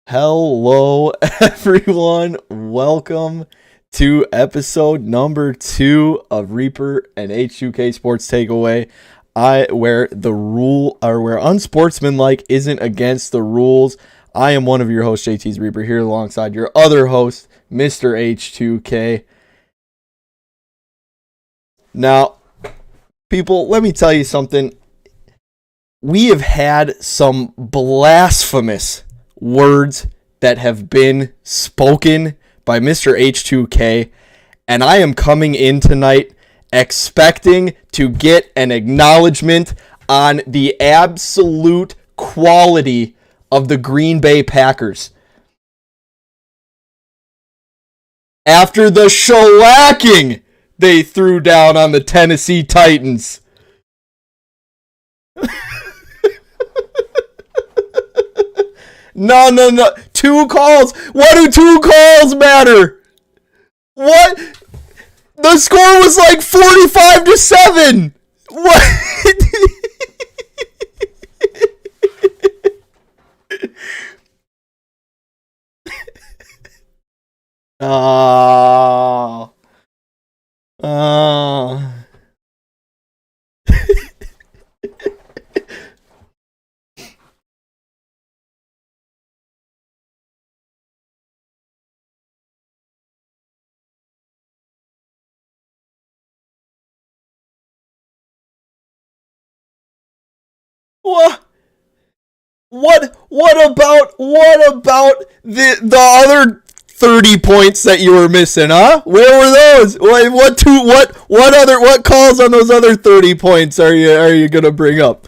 Hello, everyone. Welcome to episode number 2 of Reaper and H2K Sports Takeaway. Where unsportsmanlike isn't against the rules. I am one of your hosts, JT's Reaper, here alongside your other host, Mr. H2K. Now, people, let me tell you something. We have had some blasphemous words that have been spoken by Mr. H2K, and I am coming in tonight expecting to get an acknowledgement on the absolute quality of the Green Bay Packers. After the shellacking they threw down on the Tennessee Titans. No. 2 calls. What do 2 calls matter? What? The score was like 45-7. What? Oh. What about the other 30 points that you were missing, huh? Where were those? What calls on those other 30 points are you going to bring up?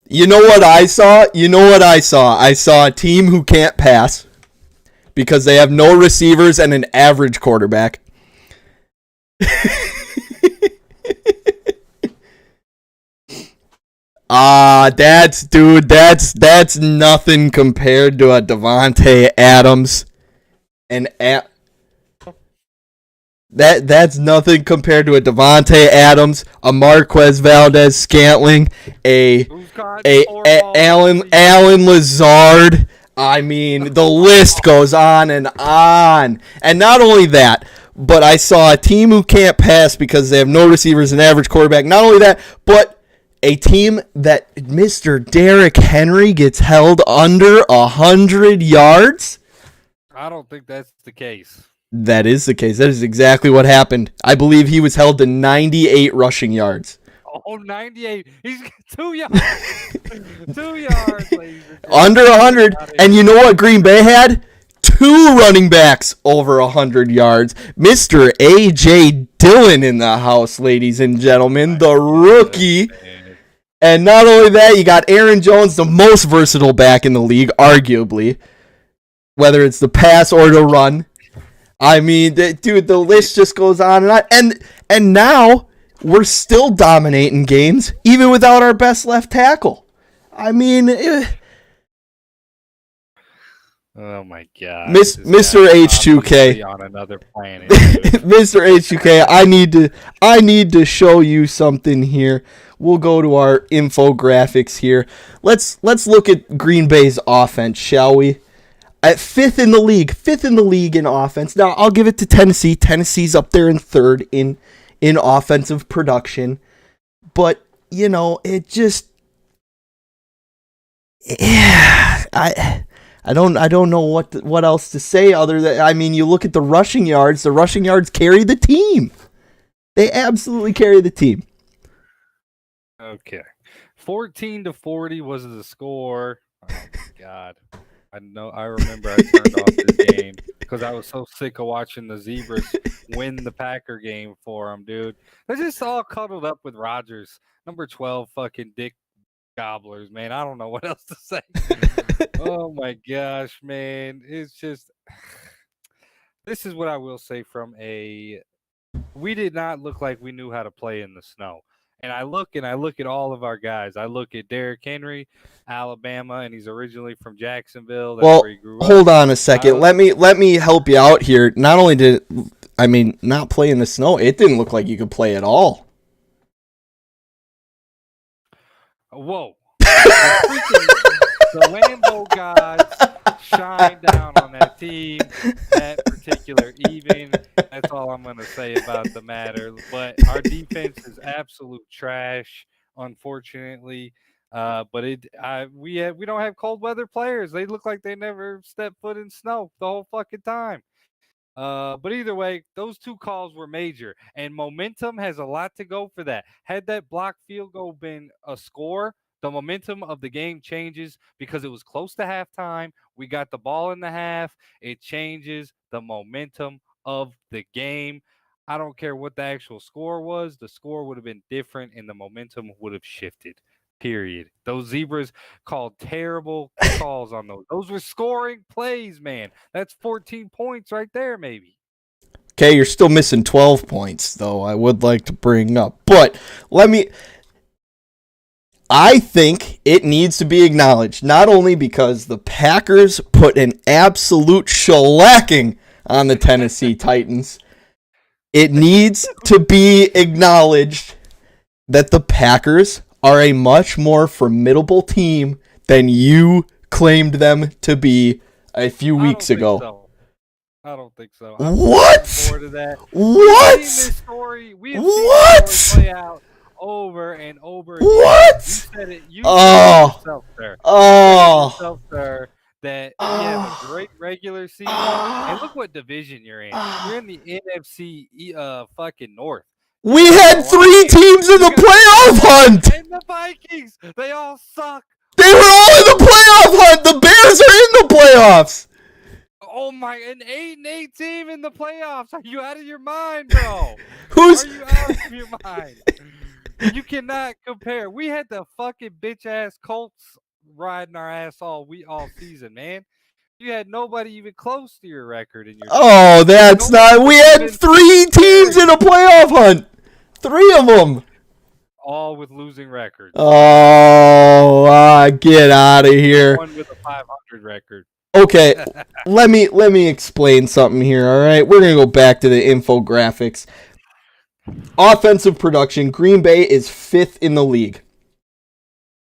You know what I saw? I saw a team who can't pass because they have no receivers and an average quarterback. That's nothing compared to a Devontae Adams. That's nothing compared to a Devontae Adams, a Marquez Valdez-Scantling, a Alan Lazard. I mean, the list goes on. And not only that, but I saw a team who can't pass because they have no receivers and average quarterback. Not only that, but a team that Mr. Derrick Henry gets held under 100 yards. I don't think that's the case. That is the case. That is exactly what happened. I believe he was held to 98 rushing yards. Oh, 98. He's 2 yards. 2 yards. Under 100. And you know what Green Bay had? 2 running backs over 100 yards. Mr. A.J. Dillon in the house, ladies and gentlemen. The rookie. And not only that, you got Aaron Jones, the most versatile back in the league, arguably. Whether it's the pass or the run. I mean, dude, the list just goes on and on. And now we're still dominating games, even without our best left tackle. I mean, oh my God, Mr. H2K on another planet. Mr. H2K, I need to show you something here. We'll go to our infographics here. Let's look at Green Bay's offense, shall we? At fifth in the league in offense. Now, I'll give it to Tennessee. Tennessee's up there in third in offensive production. But, you know, it just... Yeah, I don't know what else to say other than... I mean, you look at the rushing yards. The rushing yards carry the team. They absolutely carry the team. Okay. 14-40 was the score. Oh, my God. I remember I turned off this game because I was so sick of watching the Zebras win the Packer game for them, dude. They're just all cuddled up with Rodgers. Number 12 fucking dick gobblers, man. I don't know what else to say. Oh, my gosh, man. It's just – this is what I will say from a – we did not look like we knew how to play in the snow. And I look at all of our guys. I look at Derrick Henry, Alabama, and he's originally from Jacksonville. That's where he grew up. Hold on a second. Let me help you out here. Not only did I mean, not play in the snow. It didn't look like you could play at all. Whoa. The Lambo gods shine down on that team that particular evening. That's all I'm going to say about the matter. But our defense is absolute trash, unfortunately. But we don't have cold weather players. They look like they never stepped foot in snow the whole fucking time. But either way, those two calls were major, and momentum has a lot to go for that. Had that block field goal been a score, the momentum of the game changes because it was close to halftime. We got the ball in the half. It changes the momentum of the game. I don't care what the actual score was. The score would have been different, and the momentum would have shifted. Period. Those Zebras called terrible calls on those. Those were scoring plays, man. That's 14 points right there, maybe. Okay, you're still missing 12 points, though, I would like to bring up. But I think it needs to be acknowledged, not only because the Packers put an absolute shellacking on the Tennessee Titans, it needs to be acknowledged that the Packers are a much more formidable team than you claimed them to be a few weeks ago. I don't think so. What? What? We've seen this story play out over and over again. What? You said it. You said yourself, sir. Yourself, sir, that you have a great regular season. And look what division you're in. You're in the NFC fucking North. We had 3 teams in the playoff hunt. And the Vikings, they all suck. They were all in the playoff hunt. The Bears are in the playoffs. Oh my, an 8-8 team in the playoffs. Are you out of your mind, bro? Are you out of your mind? You cannot compare. We had the fucking bitch ass Colts riding our ass all season, man. You had nobody even close to your record in your that's not. We had 3 teams in a playoff hunt. 3 of them. All with losing records. Get out of here. One with a 500 record. Okay, let me explain something here, all right? We're going to go back to the infographics. Offensive production, Green Bay is 5th in the league.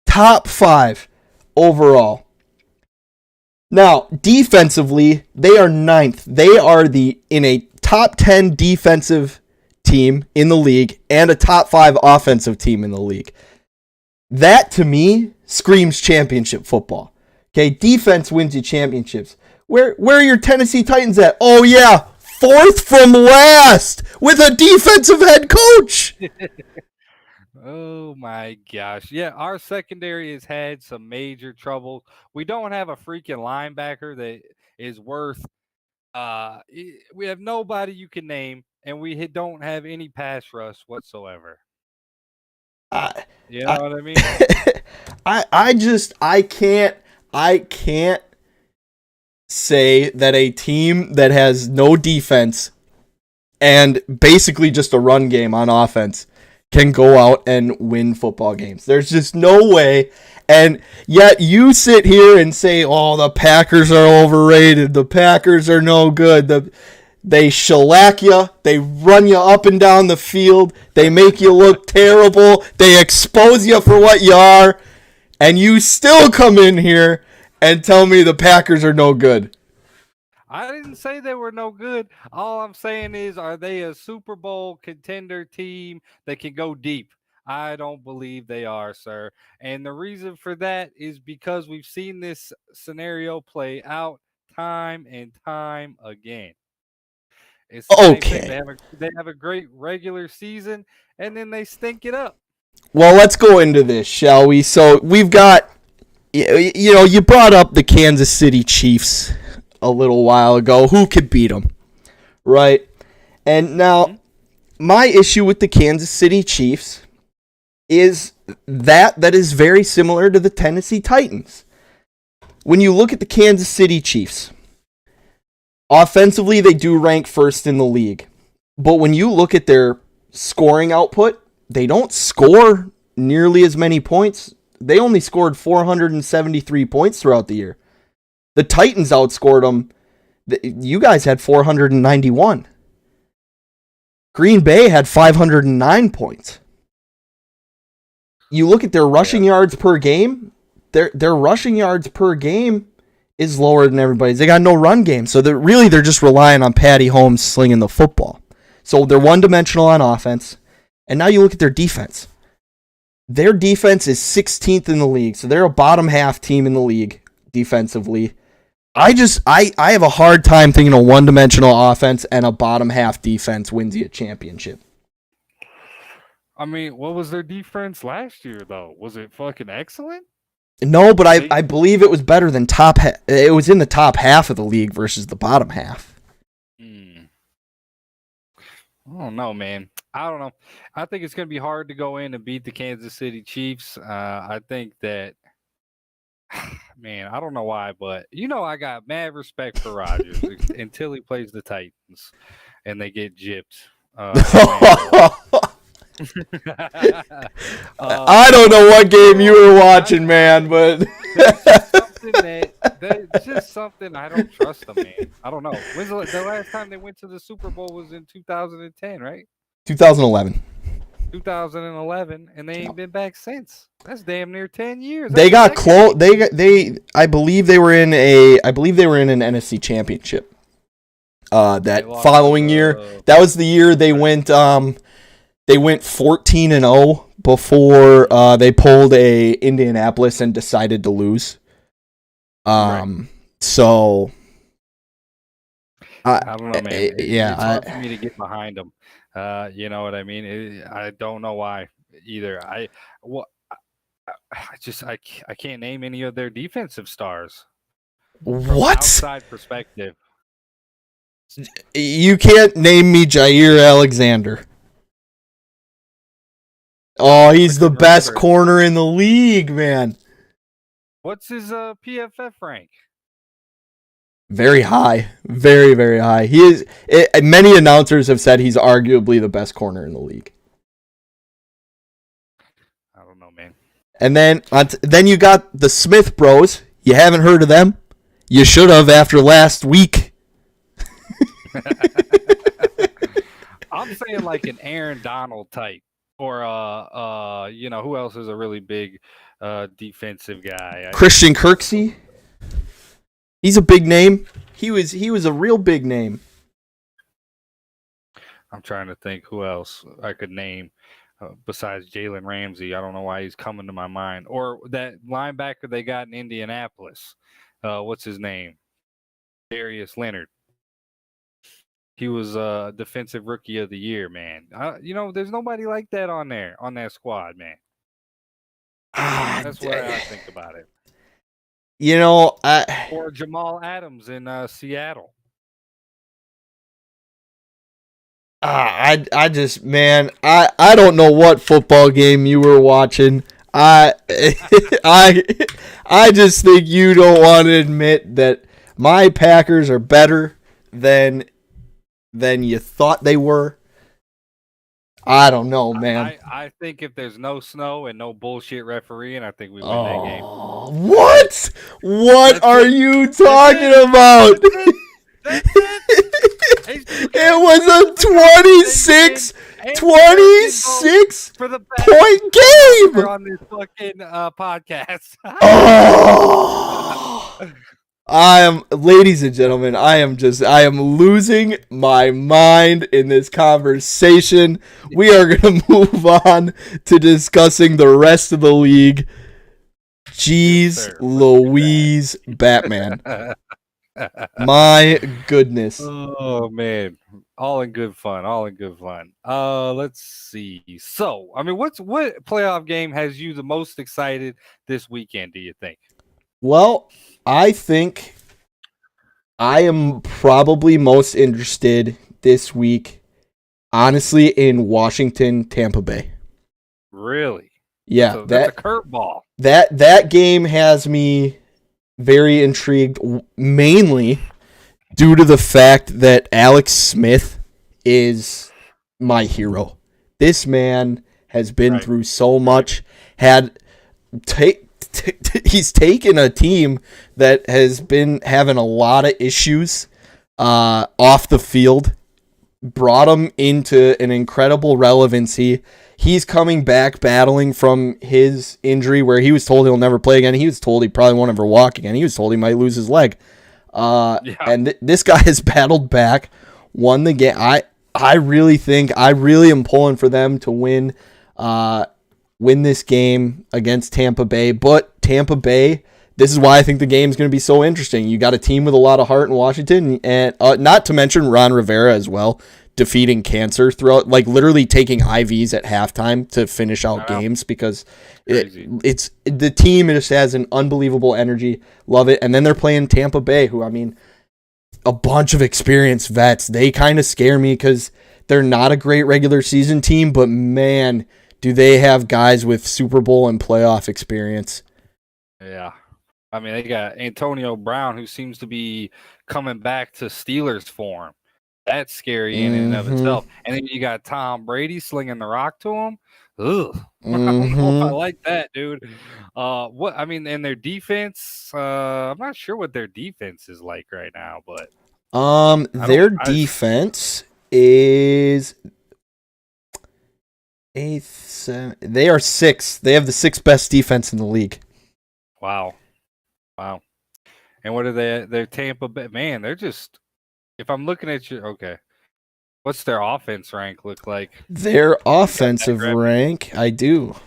Top 5 overall. Now, defensively, they are 9th. They are in a top 10 defensive team in the league and a top 5 offensive team in the league. That, to me, screams championship football. Okay, defense wins you championships. Where are your Tennessee Titans at? Oh, yeah, 4th from last with a defensive head coach. Oh, my gosh. Yeah, our secondary has had some major trouble. We don't have a freaking linebacker that is worth we have nobody you can name, and we don't have any pass rush whatsoever. You know what I mean? I can't say that a team that has no defense and basically just a run game on offense can go out and win football games. There's just no way. And yet you sit here and say, oh, the Packers are overrated. The Packers are no good. They shellac you. They run you up and down the field. They make you look terrible. They expose you for what you are. And you still come in here and tell me the Packers are no good. I didn't say they were no good. All I'm saying is, are they a Super Bowl contender team that can go deep? I don't believe they are, sir. And the reason for that is because we've seen this scenario play out time and time again. It's the same thing. They have a great regular season, and then they stink it up. Well, let's go into this, shall we? So we've got, you brought up the Kansas City Chiefs a little while ago. Who could beat them, right? And now, my issue with the Kansas City Chiefs is that is very similar to the Tennessee Titans. When you look at the Kansas City Chiefs, offensively, they do rank 1st in the league. But when you look at their scoring output, they don't score nearly as many points. They only scored 473 points throughout the year. The Titans outscored them. You guys had 491. Green Bay had 509 points. You look at their rushing yards per game, their rushing yards per game is lower than everybody's. They got no run game, so they're just relying on Patty Holmes slinging the football. So they're one-dimensional on offense. And now you look at their defense. Their defense is 16th in the league, so they're a bottom half team in the league defensively. I have a hard time thinking a one-dimensional offense and a bottom half defense wins you a championship. I mean, what was their defense last year, though? Was it fucking excellent? No, but I believe it was better than it was in the top half of the league versus the bottom half. I don't know, man. I don't know. I think it's going to be hard to go in and beat the Kansas City Chiefs. I think that, man, I don't know why, but I got mad respect for Rodgers until he plays the Titans and they get gypped. I don't know what game you were watching, man, but there's just something I don't trust them, man. I don't know. When's the last time they went to the Super Bowl was in 2010, right? 2011. 2011, and they ain't been back since. That's damn near 10 years. They got close. I believe they were in an NFC championship. That following year, that was the year they went 14-0 before they pulled a Indianapolis and decided to lose. Right. So I don't know, man. It's hard for me to get behind them. You know what I mean? I don't know why either. I can't name any of their defensive stars. What? Outside perspective. You can't name me Jair Alexander. Oh, he's the best corner in the league, man. What's his PFF rank? Very high. Very, very high. He is. Many announcers have said he's arguably the best corner in the league. I don't know, man. And then you got the Smith Bros. You haven't heard of them? You should have after last week. I'm saying like an Aaron Donald type. Or who else is a really big defensive guy? Christian Kirksey. He's a big name. He was a real big name. I'm trying to think who else I could name besides Jalen Ramsey. I don't know why he's coming to my mind. Or that linebacker they got in Indianapolis. What's his name? Darius Leonard. He was defensive rookie of the year, man. There's nobody like that on that squad, man. That's what I think about it. Or Jamal Adams in Seattle. I don't know what football game you were watching. I just think you don't want to admit that my Packers are better than you thought they were. I don't know, man. I think if there's no snow and no bullshit refereeing, I think we win that game. What? What are you talking about? That's it. It was a 26 point game on this fucking podcast. Ladies and gentlemen, I am losing my mind in this conversation. We are going to move on to discussing the rest of the league. Jeez Louise, Batman. My goodness. Oh, man. All in good fun. Let's see. So, I mean, what playoff game has you the most excited this weekend, do you think? Well, I think I am probably most interested this week, honestly, in Washington, Tampa Bay. Really? Yeah. So that's a curveball. That game has me very intrigued, mainly due to the fact that Alex Smith is my hero. This man has been through so much, he's taken a team that has been having a lot of issues off the field, brought him into an incredible relevancy. He's coming back battling from his injury where he was told he'll never play again. He was told he probably won't ever walk again. He was told he might lose his leg. And this guy has battled back, won the game. I really am pulling for them to win this game against Tampa Bay. But Tampa Bay, this is why I think the game is going to be so interesting. You got a team with a lot of heart in Washington, and not to mention Ron Rivera as well, defeating cancer throughout, like literally taking IVs at halftime to finish out games because it's the team just has an unbelievable energy. Love it. And then they're playing Tampa Bay, who, I mean, a bunch of experienced vets. They kind of scare me because they're not a great regular season team, but man, do they have guys with Super Bowl and playoff experience. Yeah. I mean, they got Antonio Brown, who seems to be coming back to Steelers form. That's scary in and of itself. And then you got Tom Brady slinging the rock to him. Ugh. I don't know if I like that, dude. And their defense, I'm not sure what their defense is like right now, but their defense is eighth, seventh. They are sixth. They have the sixth best defense in the league. Wow. And what are they? They're Tampa Bay. Man, they're just. If I'm looking at you, okay. What's their offense rank look like? Their offensive rank, I do.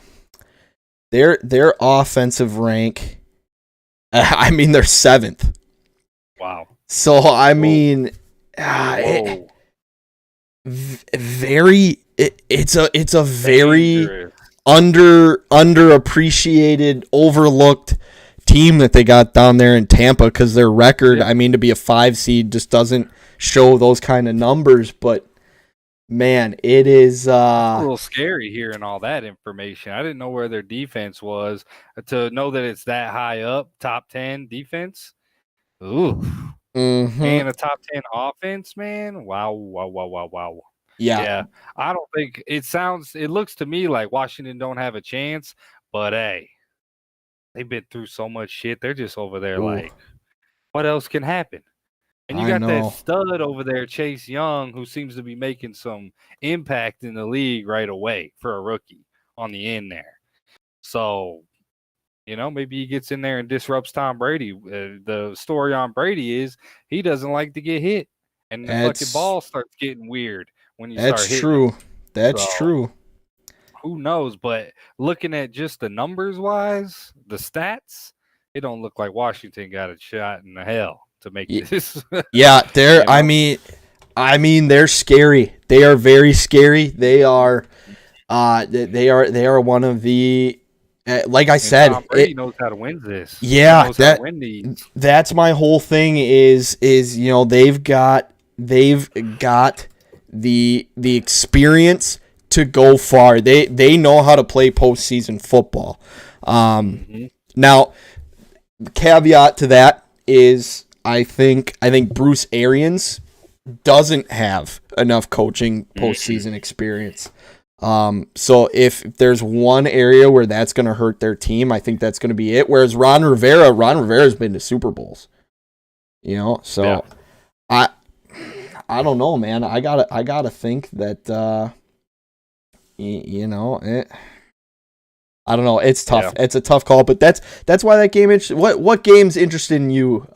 Their offensive rank, I mean, they're seventh. Wow. So I mean, it's a very underappreciated, overlooked team that they got down there in Tampa because their record, I mean, to be a 5 seed just doesn't show those kind of numbers. But man, it is a little scary hearing all that information. I didn't know where their defense was to know that it's that high up, top 10 defense. Ooh. And a top 10 offense, man. Wow. Yeah. I don't think it looks to me like Washington don't have a chance, but hey, they've been through so much shit. They're just over there like, what else can happen? And you got that stud over there, Chase Young, who seems to be making some impact in the league right away for a rookie on the end there. So, maybe he gets in there and disrupts Tom Brady. The story on Brady is he doesn't like to get hit. And the fucking ball starts getting weird when you start hitting. That's true. Who knows? But looking at just the numbers-wise, the stats, it don't look like Washington got a shot in the hell to make this. Yeah, they're. I mean, they're scary. They are very scary. They are. They are one of the. Like I said, Tom Brady knows how to win this. Yeah, that's my whole thing. Is they've got the experience to go far. They know how to play postseason football. Now, the caveat to that is I think Bruce Arians doesn't have enough coaching postseason experience. So if there's one area where that's going to hurt their team, I think that's going to be it. Whereas Ron Rivera's been to Super Bowls. So I don't know, man. I gotta think that I don't know. It's tough. Yeah. It's a tough call, but that's why that game. What game's interested in you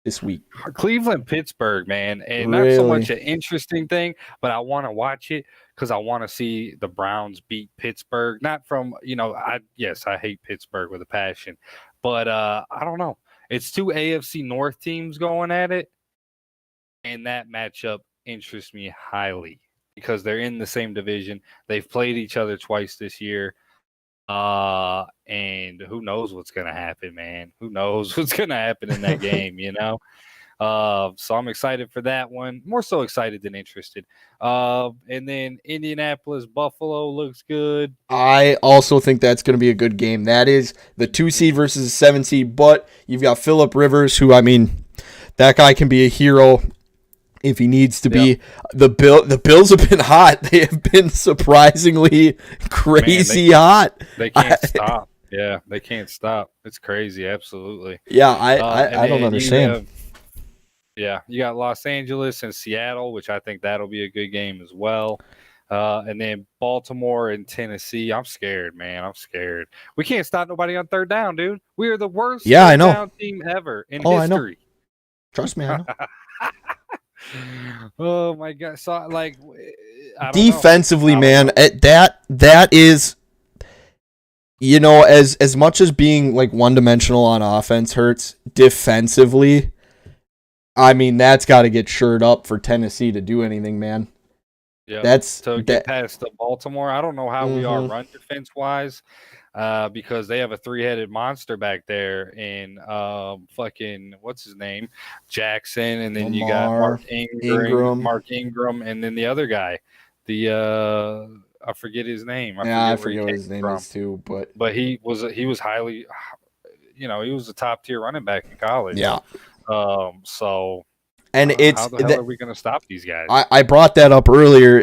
this week? Cleveland, Pittsburgh, man, and not so much an interesting thing, but I want to watch it because I want to see the Browns beat Pittsburgh. Not from I hate Pittsburgh with a passion, but I don't know. It's two AFC North teams going at it, and that matchup interests me highly because they're in the same division. They've played each other twice this year. And who knows what's going to happen, man? Who knows what's going to happen in that game, So I'm excited for that one. More so excited than interested. And then Indianapolis, Buffalo looks good. I also think that's going to be a good game. That is the 2 seed versus the 7 seed, but you've got Phillip Rivers, who, I mean, that guy can be a hero if he needs to be. The Bills have been hot. They have been surprisingly crazy hot. They can't stop. Yeah, they can't stop. It's crazy, absolutely. Yeah, I don't understand. Yeah, you got Los Angeles and Seattle, which I think that'll be a good game as well. And then Baltimore and Tennessee. I'm scared, man. I'm scared. We can't stop nobody on third down, dude. We are the worst Yeah, I third know. down team ever in Oh, I know. history. Trust me, I know. Oh my god! So like, I don't Defensively, know. man, that is, as much as being like one dimensional on offense hurts, defensively, I mean that's got to get shored up for Tennessee to do anything, man. Yeah. That's To get past the Baltimore, I don't know how we are run defense wise, because they have a three-headed monster back there in fucking what's his name, Jackson, and then you got Mark Ingram, and then the other guy, I forget his name. I forget what his name is too, but he was highly, he was a top tier running back in college. Yeah. So. And how the hell are we going to stop these guys? I brought that up earlier,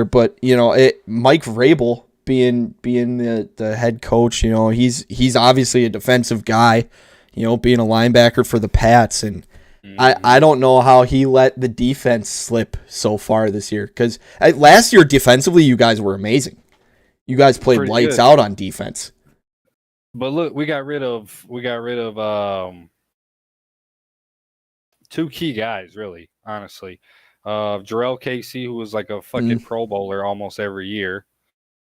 but Mike Vrabel being the head coach, he's obviously a defensive guy, being a linebacker for the Pats, and I don't know how he let the defense slip so far this year, because last year defensively you guys were amazing. You guys played pretty lights out on defense. But look, we got rid of two key guys, really, honestly. Jarrell Casey, who was like a fucking Pro Bowler almost every year.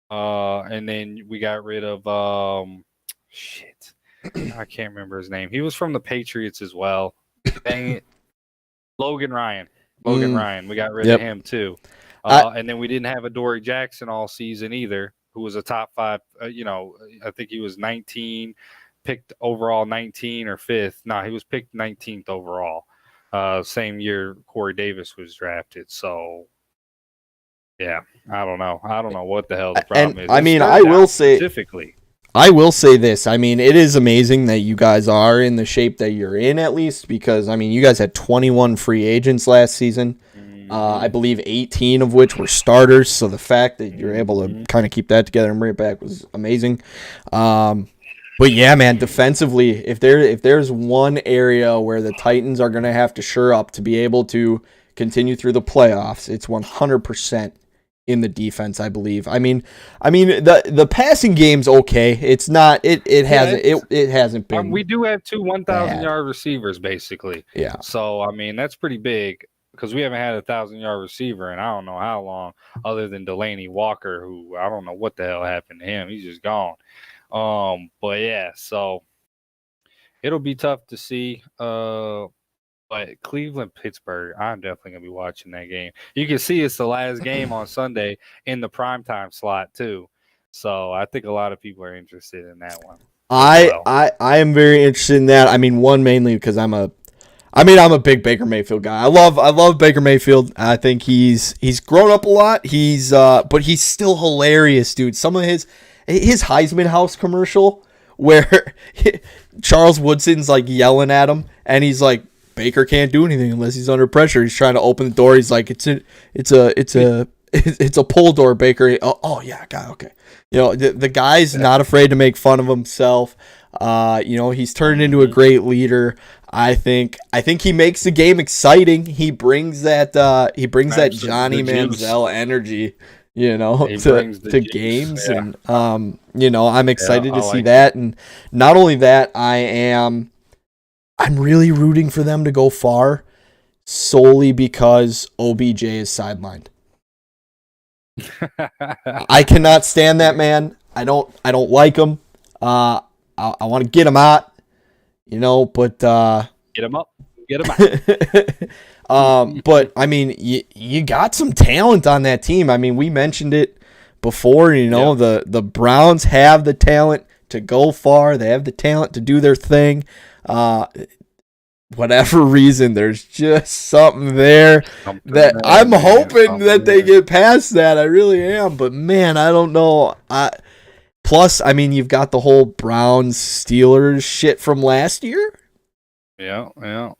And then we got rid of I can't remember his name. He was from the Patriots as well. Dang it. Logan Ryan. We got rid of him too. And then we didn't have Adoree Jackson all season either, who was a top 5. I think he was 19, picked overall 19 or 5th. No, he was picked 19th overall. Same year Corey Davis was drafted. So, yeah, I don't know what the hell the problem is. I mean, I will say this. I mean, it is amazing that you guys are in the shape that you're in, at least, because, I mean, you guys had 21 free agents last season. I believe 18 of which were starters. So the fact that you're able to kind of keep that together and bring it back was amazing. But yeah, man, defensively, if there's one area where the Titans are going to have to shore up to be able to continue through the playoffs, it's 100% in the defense, I believe. I mean the passing game's okay. It's not it hasn't been. We do have 2 1,000-yard receivers basically. Yeah. So I mean that's pretty big, because we haven't had a 1,000-yard receiver in I don't know how long, other than Delaney Walker, who I don't know what the hell happened to him. He's just gone. But yeah, so it'll be tough to see. But Cleveland, Pittsburgh, I'm definitely gonna be watching that game. You can see it's the last game on Sunday in the primetime slot too. So I think a lot of people are interested in that one. I am very interested in that. I mean, one, mainly because I'm a big Baker Mayfield guy. I love Baker Mayfield. I think he's grown up a lot. But he's still hilarious, dude. Some of his Heisman House commercial where Charles Woodson's like yelling at him, and he's like, Baker can't do anything unless he's under pressure. He's trying to open the door. He's like, it's a pull door, Baker. Oh yeah, God, okay. The guy's not afraid to make fun of himself. He's turned into a great leader. I think he makes the game exciting. He brings that Johnny Manziel energy, to games. Yeah. And I'm excited to see that. And not only that, I'm really rooting for them to go far, solely because OBJ is sidelined. I cannot stand that man. I don't like him. I want to get him out, but get him up, but I mean, you got some talent on that team. I mean, we mentioned it before. The Browns have the talent to go far. They have the talent to do their thing. Whatever reason, there's just something there that I'm hoping that they get past that. I really am, but man, I don't know. Plus, I mean, you've got the whole Browns Steelers shit from last year. Yeah.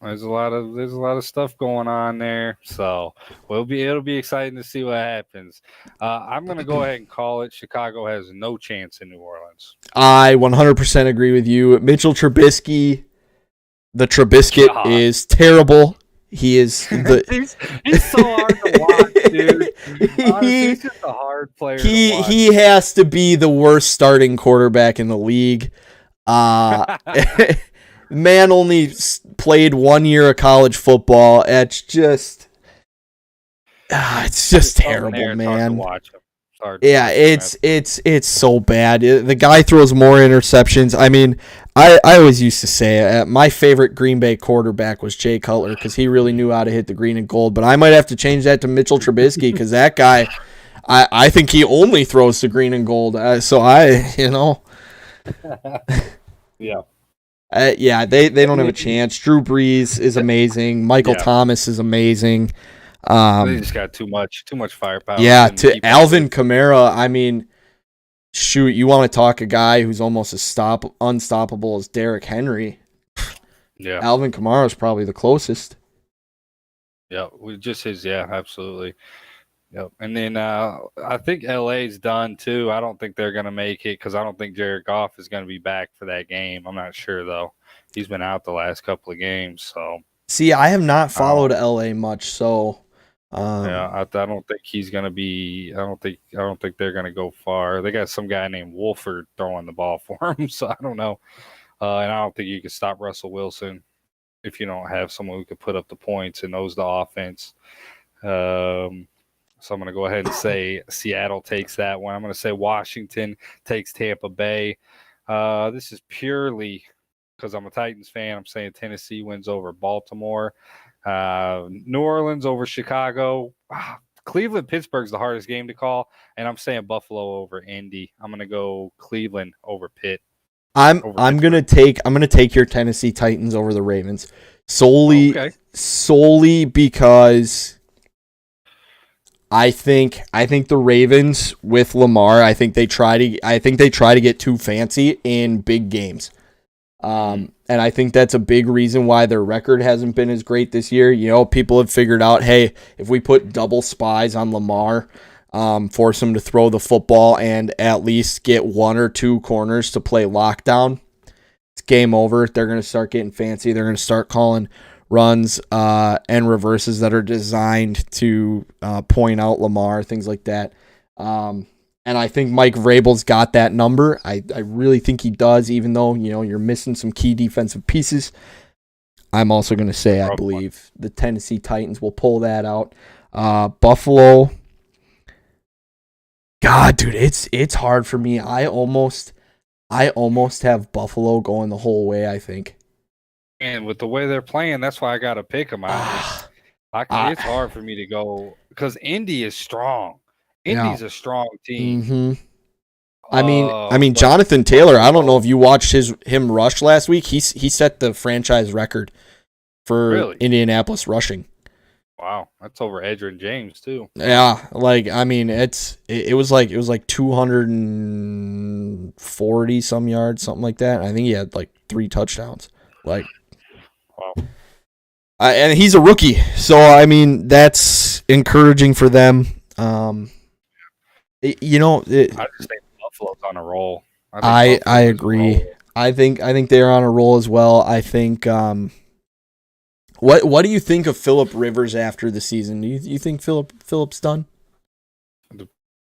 There's a lot of stuff going on there. So it'll be exciting to see what happens. I'm gonna go ahead and call it. Chicago has no chance in New Orleans. I 100% agree with you. Mitchell Trubisky, the Trubiscuit is terrible. He is the he's so hard to watch, dude. Honestly, he's just a hard player to watch. he has to be the worst starting quarterback in the league. Man only played 1 year of college football. It's just terrible, man. Yeah, it's so bad. The guy throws more interceptions. I mean, I always used to say my favorite Green Bay quarterback was Jay Cutler because he really knew how to hit the green and gold. But I might have to change that to Mitchell Trubisky because that guy, I think he only throws to green and gold. Yeah. They don't have a chance. Drew Brees is amazing. Michael Thomas is amazing. They just got too much firepower. Yeah, to Alvin Kamara, I mean, shoot, you want to talk a guy who's almost as unstoppable as Derrick Henry. Yeah. Alvin Kamara is probably the closest. Yeah, absolutely. Yep. And then I think LA's done too. I don't think they're going to make it because I don't think Jared Goff is going to be back for that game. I'm not sure, though. He's been out the last couple of games. So. See, I have not followed LA much, so. I don't think he's going to be. I don't think they're going to go far. They got some guy named Wolford throwing the ball for him, so I don't know. And I don't think you can stop Russell Wilson if you don't have someone who can put up the points and knows the offense. So I'm going to go ahead and say Seattle takes that one. I'm going to say Washington takes Tampa Bay. This is purely because I'm a Titans fan. I'm saying Tennessee wins over Baltimore. New Orleans over Chicago. Cleveland, Pittsburgh's the hardest game to call, and I'm saying Buffalo over Indy. I'm going to go Cleveland over Pitt. I'm going to take your Tennessee Titans over the Ravens solely because I think the Ravens with Lamar, I think they try to get too fancy in big games. And I think that's a big reason why their record hasn't been as great this year. You know, people have figured out, hey, if we put double spies on Lamar, force him to throw the football and at least get one or two corners to play lockdown, it's game over. They're going to start getting fancy. They're going to start calling runs and reverses that are designed to point out Lamar, things like that. And I think Mike Vrabel's got that number. I really think he does, even though, you know, you're missing some key defensive pieces. I'm also going to say I believe the Tennessee Titans will pull that out. Buffalo. God, dude, it's hard for me. I almost have Buffalo going the whole way, I think. And with the way they're playing, that's why I got to pick them. It's hard for me to go because Indy is strong. Indy's a strong team. Mm-hmm. I mean, Jonathan Taylor. I don't know if you watched him rush last week. He set the franchise record for Indianapolis rushing. Wow, that's over Edgerrin James too. Yeah, it was like 240 some yards, something like that. I think he had like 3 touchdowns. Wow. And he's a rookie, so I mean that's encouraging for them. I just think Buffalo's on a roll. I agree. I think they're on a roll as well. I think. What do you think of Phillip Rivers after the season? Do you think Phillip's done?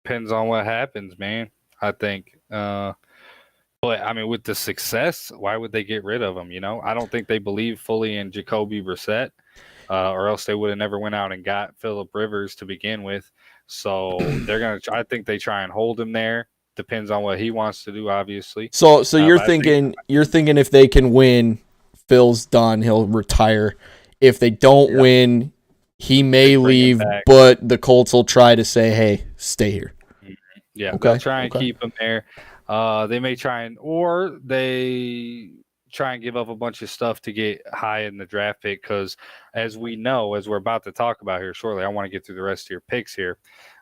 Depends on what happens, man. I think. But I mean, with the success, why would they get rid of him? You know, I don't think they believe fully in Jacoby Brissett, or else they would have never went out and got Phillip Rivers to begin with. So I think they try and hold him there. Depends on what he wants to do, obviously. So you're thinking if they can win, Phil's done. He'll retire. If they don't win, he may leave, but the Colts will try to say, "Hey, stay here." Yeah, okay. They'll try and keep him there. They may try and give up a bunch of stuff to get high in the draft pick because, as we know, as we're about to talk about here shortly, I want to get through the rest of your picks here.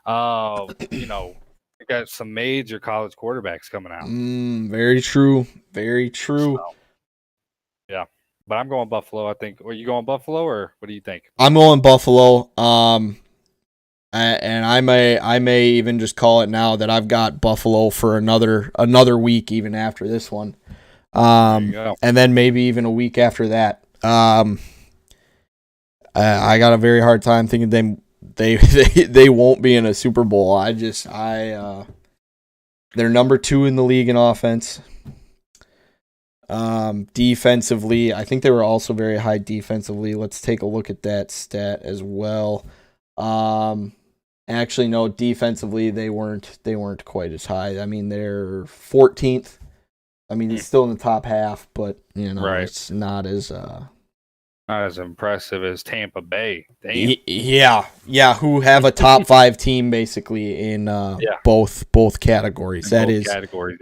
We got some major college quarterbacks coming out. Very true. Very true. So, yeah, but I'm going Buffalo. I think. Are you going Buffalo, or what do you think? I'm going Buffalo. And I may even just call it now that I've got Buffalo for another week, even after this one. And then maybe even a week after that. I got a very hard time thinking they won't be in a Super Bowl. They're number 2 in the league in offense. Defensively, I think they were also very high defensively. Let's take a look at that stat as well. Actually, no, defensively they weren't quite as high. I mean, they're 14th. I mean, it's still in the top half, but it's not as impressive as Tampa Bay. Damn. Yeah, who have a top 5 team basically in both categories. Categories,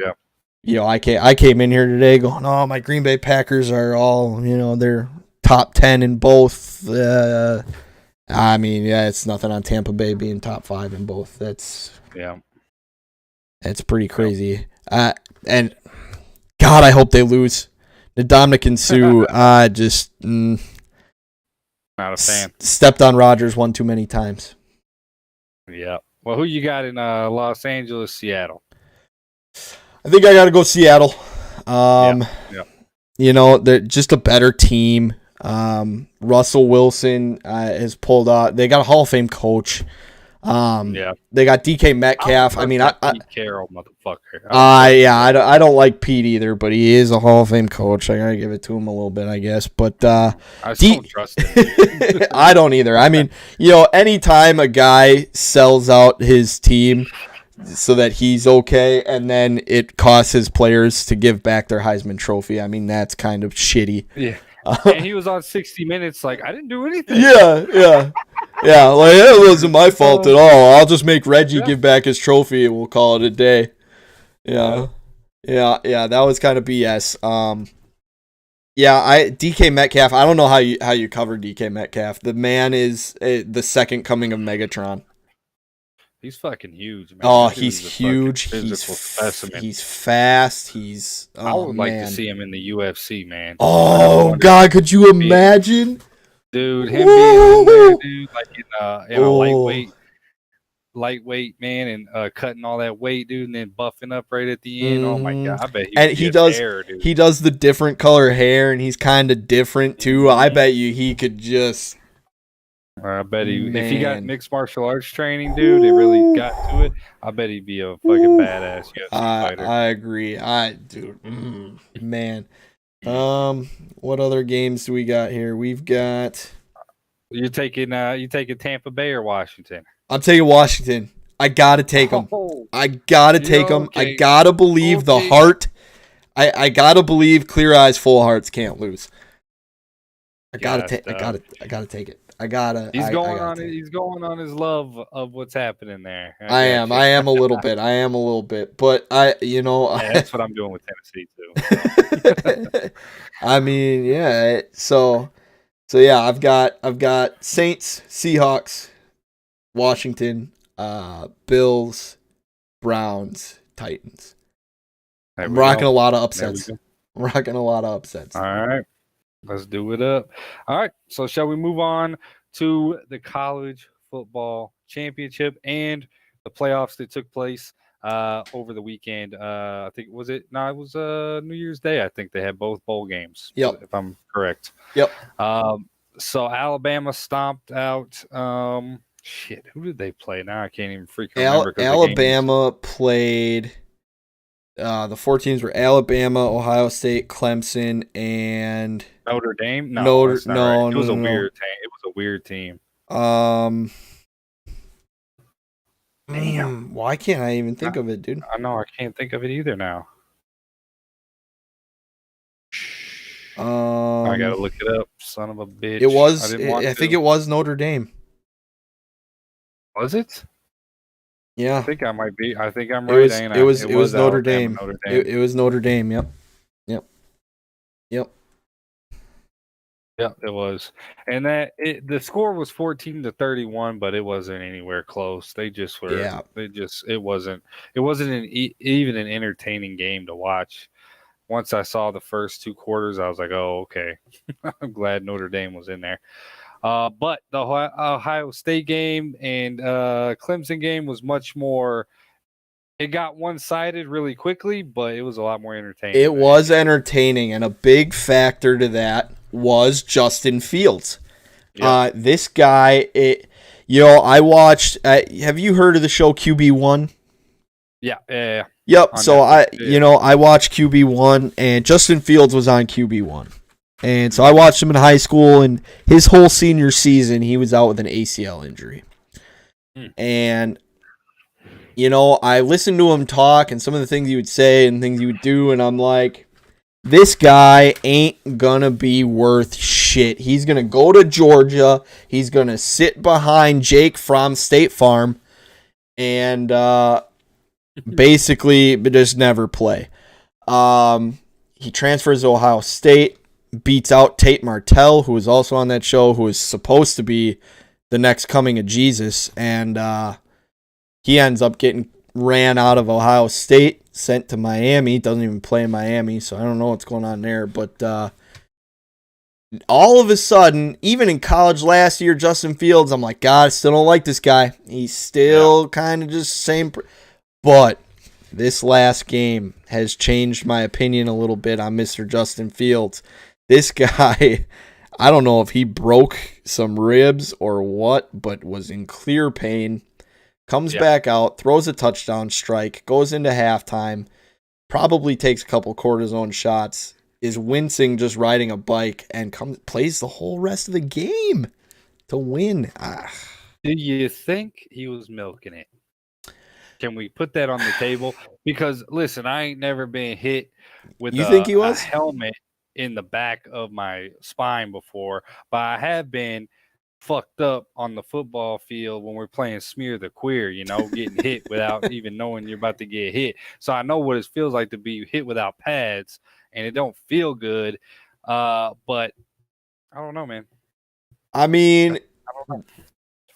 yeah. I came in here today going, oh, my Green Bay Packers are all, they're top 10 in both. I mean, it's nothing on Tampa Bay being top 5 in both. That's pretty crazy. And God, I hope they lose. Ndamukong Suh, not a fan. Stepped on Rodgers one too many times. Yeah. Well, who you got in Los Angeles, Seattle? I think I got to go Seattle. They're just a better team. Russell Wilson has pulled out. They got a Hall of Fame coach. They got DK Metcalf. I mean, Pete Carroll, motherfucker. I don't like Pete either, but he is a Hall of Fame coach. I gotta give it to him a little bit, I guess. But I don't trust him. I don't either. I mean, anytime a guy sells out his team so that he's okay, and then it costs his players to give back their Heisman Trophy, I mean, that's kind of shitty. Yeah. And he was on 60 Minutes like, I didn't do anything. Yeah, like, it wasn't my fault at all. I'll just make Reggie give back his trophy and we'll call it a day. Yeah, that was kind of BS. DK Metcalf, I don't know how you cover DK Metcalf. The man is the second coming of Megatron. He's fucking huge, man. Oh, he's huge. Specimen. He's fast. I would like to see him in the UFC, man. Oh, God, could you imagine? Dude, him being in there, dude, like in a lightweight, man, and cutting all that weight, dude, and then buffing up right at the end. Oh my God, I bet he does the different color hair, and he's kind of different too. I bet you he could just. I bet if he got mixed martial arts training, dude, it really got to it. I bet he'd be a fucking badass UFC fighter. I agree. Man. What other games do we got here? We've got. You taking Tampa Bay or Washington? I'm taking Washington. I gotta take them. I gotta take them. I gotta believe the heart. I gotta believe clear eyes, full hearts can't lose. I gotta take it. He's going on his love of what's happening there. I am a little bit, but that's what I'm doing with Tennessee too. I mean, yeah. So yeah, I've got Saints, Seahawks, Washington, Bills, Browns, Titans. I'm rocking a lot of upsets. All right. Let's do it up. All right. So shall we move on to the college football championship and the playoffs that took place over the weekend? I think it was New Year's Day. I think they had both bowl games. Yep. If I'm correct. Yep. So Alabama stomped out. Who did they play? Now I can't even freaking remember. Alabama played. The 4 teams were Alabama, Ohio State, Clemson, and Notre Dame. No, it was a weird team. It was a weird team. Damn. Why can't I even think of it, dude? I know I can't think of it either now. I gotta look it up. Son of a bitch. It was. I think it was Notre Dame. Was it? Yeah, I think I might be. I think I'm right. It was Notre Dame. It was Notre Dame. Yep. Yeah, it was. And the score was 14-31, but it wasn't anywhere close. They just were. Yeah. It wasn't even an entertaining game to watch. Once I saw the first 2 quarters, I was like, oh, okay. I'm glad Notre Dame was in there. But the Ohio State game and Clemson game was much more. It got one-sided really quickly, but it was a lot more entertaining. It was entertaining, and a big factor to that was Justin Fields. This guy, I watched. Have you heard of the show QB1? Yeah. Yep. On So Netflix, I watched QB1, and Justin Fields was on QB1, and so I watched him in high school, and his whole senior season he was out with an ACL injury, and I listened to him talk and some of the things he would say and things he would do, and I'm like, this guy ain't gonna be worth shit. He's gonna go to Georgia. He's gonna sit behind Jake from State Farm, and basically just never play. He transfers to Ohio State, beats out Tate Martell, who was also on that show, who is supposed to be the next coming of Jesus, and he ends up getting ran out of Ohio State, sent to Miami. Doesn't even play in Miami, so I don't know what's going on there. But all of a sudden, even in college last year, Justin Fields, I'm like, God, I still don't like this guy. He's still kind of just same. But this last game has changed my opinion a little bit on Mr. Justin Fields. This guy, I don't know if he broke some ribs or what, but was in clear pain. Comes back out, throws a touchdown strike, goes into halftime, probably takes a couple cortisone shots, is wincing just riding a bike, and plays the whole rest of the game to win. Do you think he was milking it? Can we put that on the table? Because listen, I ain't never been hit with a helmet in the back of my spine before, but I have been fucked up on the football field when we're playing Smear the Queer, getting hit without even knowing you're about to get hit. So I know what it feels like to be hit without pads, and it don't feel good. But I don't know, man. I mean,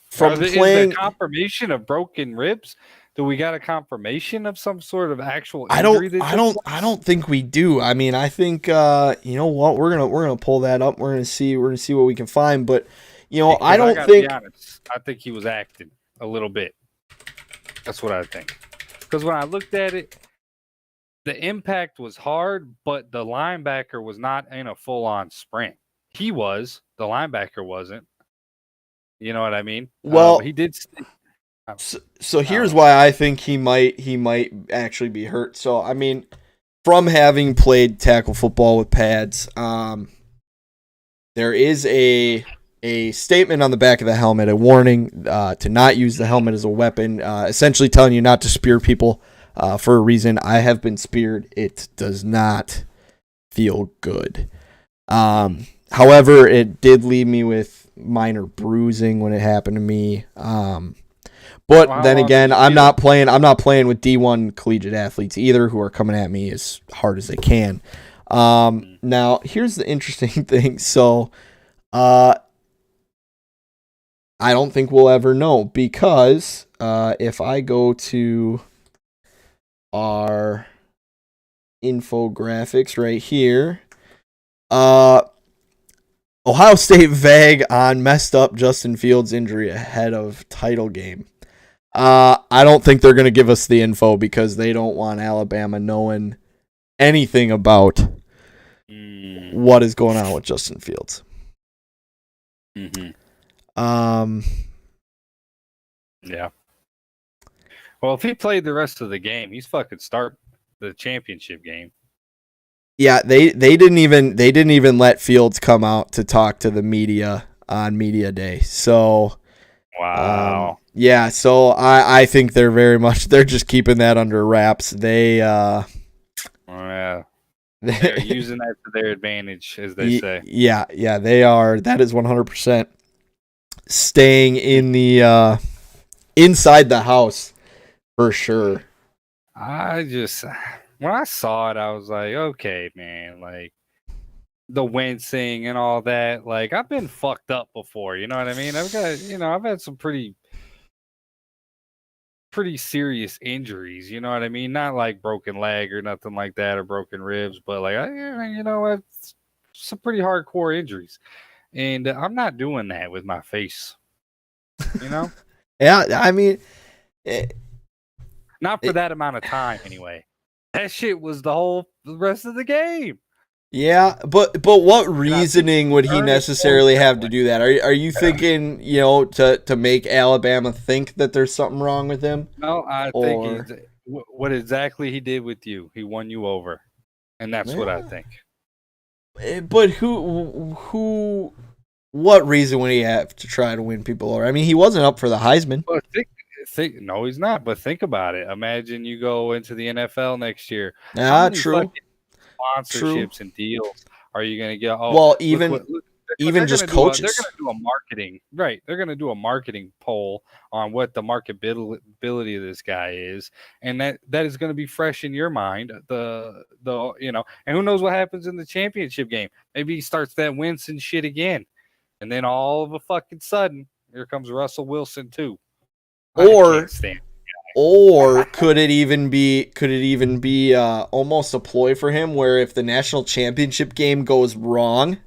from playing, is the confirmation of broken ribs? Do we got a confirmation of some sort of actual injury? I don't think we do. I mean, I think you know what, we're gonna pull that up. We're gonna see what we can find, but. Because I don't think. Be honest, I think he was acting a little bit. That's what I think. Because when I looked at it, the impact was hard, but the linebacker was not in a full-on sprint. He was. The linebacker wasn't. You know what I mean? Well, he did. So here's why I think he might actually be hurt. So I mean, from having played tackle football with pads, there is a statement on the back of the helmet, a warning to not use the helmet as a weapon, essentially telling you not to spear people for a reason. I have been speared. It does not feel good. However, it did leave me with minor bruising when it happened to me. But then again, I'm not playing with D1 collegiate athletes either, who are coming at me as hard as they can. Now, here's the interesting thing. So, I don't think we'll ever know, because if I go to our infographics right here, Ohio State vague on messed up Justin Fields injury ahead of title game. I don't think they're going to give us the info because they don't want Alabama knowing anything about what is going on with Justin Fields. Mm-hmm. Yeah. Well, if he played the rest of the game, he's fucking start the championship game. Yeah, they didn't even let Fields come out to talk to the media on media day. So wow. Yeah, so I think they're just keeping that under wraps. They're using that to their advantage, as they say. Yeah, they are. That is 100% staying in the inside the house for sure. When I saw it, I was like, okay, man, like the wincing and all that. Like, I've been fucked up before, you know what I mean? I've had some pretty serious injuries, you know what I mean? Not like broken leg or nothing like that, or broken ribs, but like, it's some pretty hardcore injuries. And I'm not doing that with my face, Yeah, I mean, not for that amount of time anyway. That shit was the rest of the game. Yeah, but what reasoning would he Turn it necessarily have to that do that? Are you thinking, to make Alabama think that there's something wrong with him? No, I think Or he's what exactly he did with you. He won you over, and that's what I yeah. think. But what reason would he have to try to win people over? I mean, he wasn't up for the Heisman. But no, he's not. But think about it. Imagine you go into the NFL next year. How Ah, many true. fucking True. sponsorships and deals are you going to get? Oh, Well, look even what look, even they're going just to do. They're coaches. going to do a marketing right. They're going to do a marketing poll on what the marketability of this guy is, and that is going to be fresh in your mind. And who knows what happens in the championship game? Maybe he starts that Winston shit again, and then all of a fucking sudden, here comes Russell Wilson too. I can't Or stand. could it even be almost a ploy for him where if the national championship game goes wrong,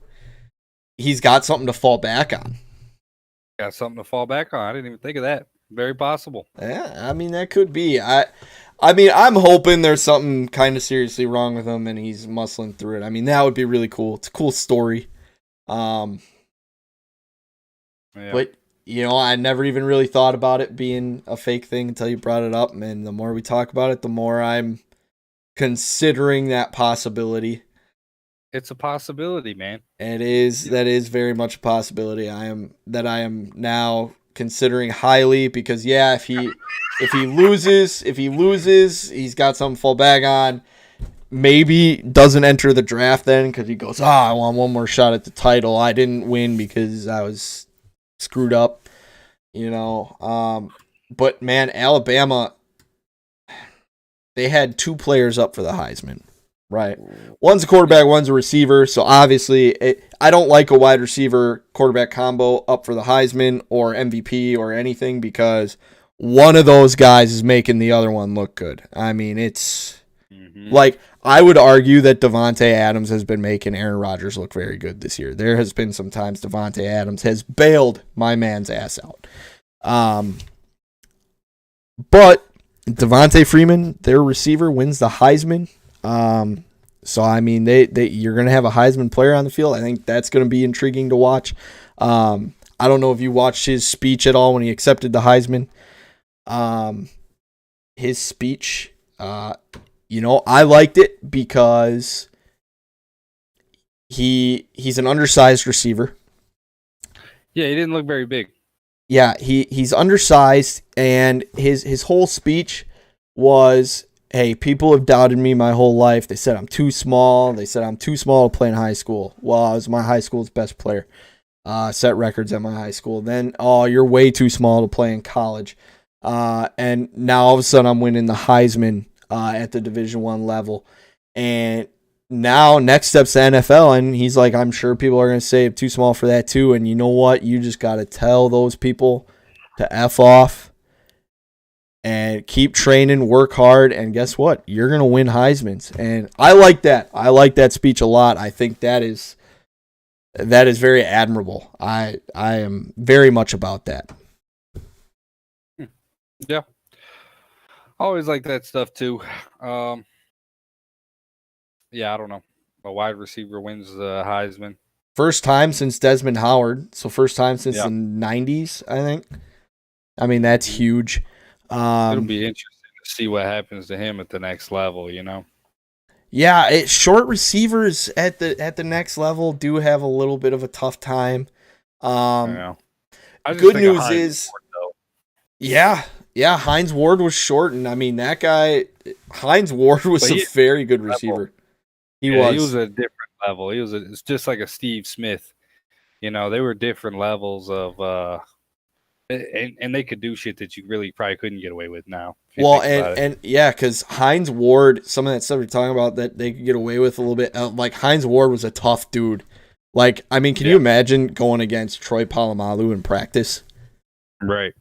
he's got something to fall back on. Got something to fall back on. I didn't even think of that. Very possible. Yeah, I mean that could be. I mean I'm hoping there's something kind of seriously wrong with him and he's muscling through it. I mean that would be really cool. It's a cool story. Um Yeah. but I never even really thought about it being a fake thing until you brought it up, and the more we talk about it, the more I'm considering that possibility. It's a possibility, man. That is very much a possibility. I am now considering highly because if he loses, he's got something to fall back on. Maybe doesn't enter the draft then because he goes, I want one more shot at the title. I didn't win because I was screwed up, But man, Alabama, they had two players up for the Heisman. Right. One's a quarterback, one's a receiver. So obviously, I don't like a wide receiver quarterback combo up for the Heisman or MVP or anything because one of those guys is making the other one look good. I mean, it's like I would argue that Devontae Adams has been making Aaron Rodgers look very good this year. There has been some times Devontae Adams has bailed my man's ass out. But Devontae Freeman, their receiver, wins the Heisman. So I mean, you're gonna have a Heisman player on the field. I think that's gonna be intriguing to watch. I don't know if you watched his speech at all when he accepted the Heisman. His speech, I liked it because he's an undersized receiver. Yeah, he didn't look very big. Yeah, he's undersized, and his whole speech was, hey, people have doubted me my whole life. They said I'm too small. They said I'm too small to play in high school. Well, I was my high school's best player. Set records at my high school. Then, you're way too small to play in college. And now all of a sudden I'm winning the Heisman at the Division I level. And now next step's the NFL. And he's like, I'm sure people are going to say I'm too small for that too. And you know what? You just got to tell those people to F off. And keep training, work hard, and guess what? You're going to win Heismans. And I like that. I like that speech a lot. I think that is very admirable. I am very much about that. Yeah. Always like that stuff too. Yeah, I don't know. A wide receiver wins the Heisman. First time since Desmond Howard. So first time since the 90s, I think. I mean, that's huge. It'll be interesting to see what happens to him at the next level, Yeah, short receivers at the next level do have a little bit of a tough time. Good news is, Hines Ward was short, and I mean that guy, Hines Ward was a very good receiver. He was a different level. It's just like a Steve Smith. They were different levels of. And they could do shit that you really probably couldn't get away with now. Well, because Hines Ward, some of that stuff you're talking about that they could get away with a little bit. Like Hines Ward was a tough dude. Like, I mean, can you imagine going against Troy Polamalu in practice? Right,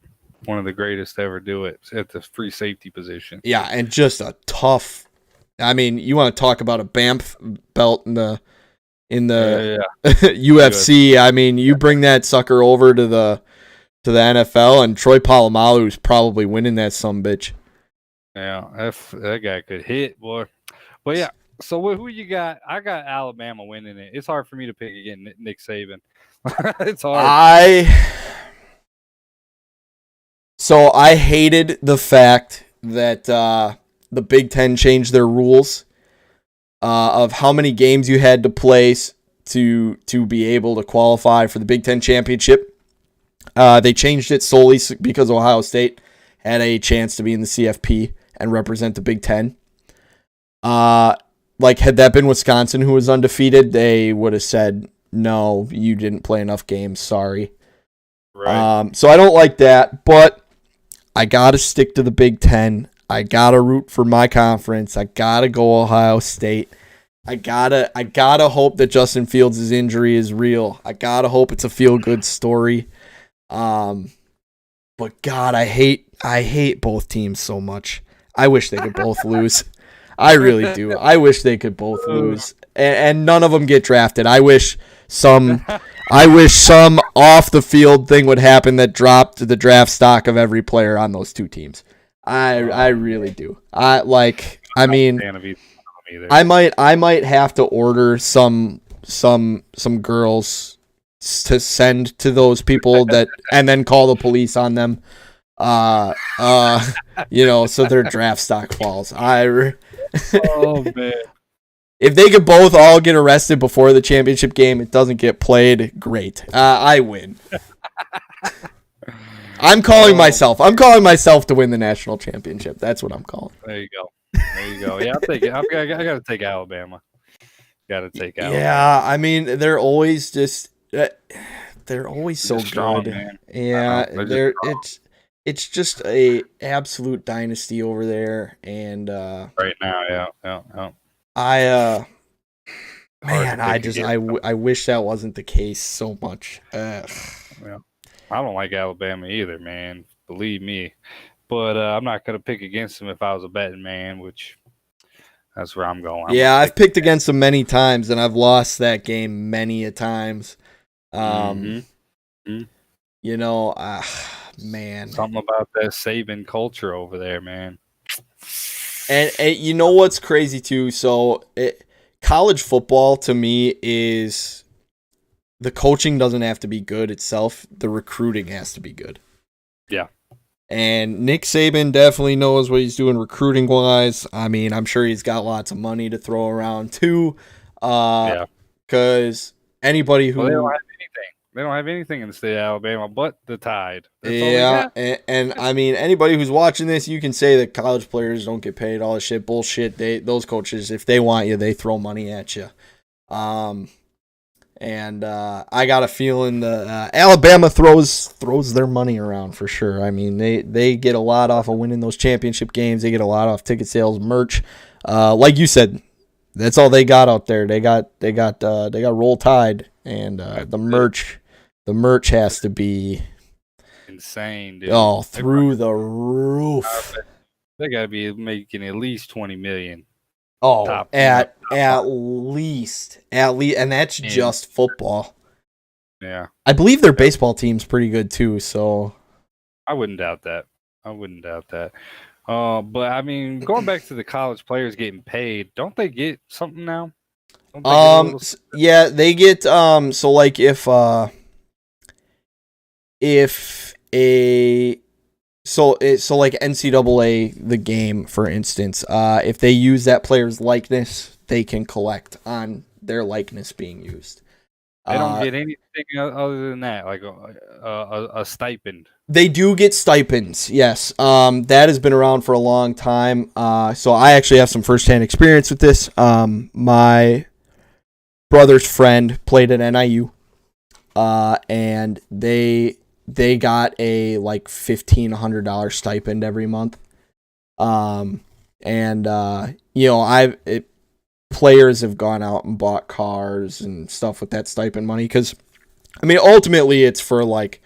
one of the greatest to ever do it at the free safety position. Yeah, and just a tough. I mean, you want to talk about a BAMF belt in the UFC? I mean, you bring that sucker over to the NFL, and Troy Polamalu is probably winning that sumbitch. Yeah, that guy could hit, boy. But yeah, So who you got? I got Alabama winning it. It's hard for me to pick again Nick Saban. It's hard. So I hated the fact that the Big Ten changed their rules of how many games you had to play to be able to qualify for the Big Ten championship. They changed it solely because Ohio State had a chance to be in the CFP and represent the Big Ten. Had that been Wisconsin who was undefeated, they would have said, no, you didn't play enough games. Sorry. Right. So I don't like that, but I got to stick to the Big Ten. I got to root for my conference. I got to go Ohio State. I gotta hope that Justin Fields' injury is real. I gotta hope it's a feel-good story. But God, I hate both teams so much. I wish they could both lose. I really do. I wish they could both lose, and none of them get drafted. I wish some off the field thing would happen that dropped the draft stock of every player on those two teams. I really do. I mean, I might have to order some girls to send to those people that and then call the police on them. So their draft stock falls. Oh man. If they could both all get arrested before the championship game, it doesn't get played, great. I win. I'm calling myself to win the national championship. That's what I'm calling. There you go. Yeah, I'll take it. I got to take Alabama. Yeah, I mean, they're always just they're always so strong, good. Man. Yeah, it's just a absolute dynasty over there, and right now, yeah. I wish that wasn't the case so much. Yeah. I don't like Alabama either, man. Believe me. But I'm not going to pick against them if I was a betting man, which that's where I'm going. I've picked against them many times, and I've lost that game many a times. Man. Something about that Saban culture over there, man. And you know what's crazy, too? So college football, to me, is the coaching doesn't have to be good itself. The recruiting has to be good. Yeah. And Nick Saban definitely knows what he's doing recruiting-wise. I mean, I'm sure he's got lots of money to throw around, too. Because anybody who... Well, they don't have anything in the state of Alabama but the Tide. And I mean, anybody who's watching this, you can say that college players don't get paid, all this shit, bullshit. Those coaches, if they want you, they throw money at you. And I got a feeling that Alabama throws their money around for sure. I mean, they get a lot off of winning those championship games. They get a lot off ticket sales, merch. Like you said, that's all they got out there. They got Roll Tide, and the merch has to be insane, dude. Oh, through the roof. They got to be making at least $20 million. Oh, at least, and that's just football. Yeah, I believe their baseball team's pretty good too. So I wouldn't doubt that. But I mean, going back to the college players getting paid, don't they get something now? Yeah, they get So like if a So like NCAA, the game, for instance, if they use that player's likeness, they can collect on their likeness being used. They don't get anything other than that, like a stipend. They do get stipends, yes. That has been around for a long time. So I actually have some firsthand experience with this. My brother's friend played at NIU, and they got a like $1,500 stipend every month. Players have gone out and bought cars and stuff with that stipend money, because I mean, ultimately it's for like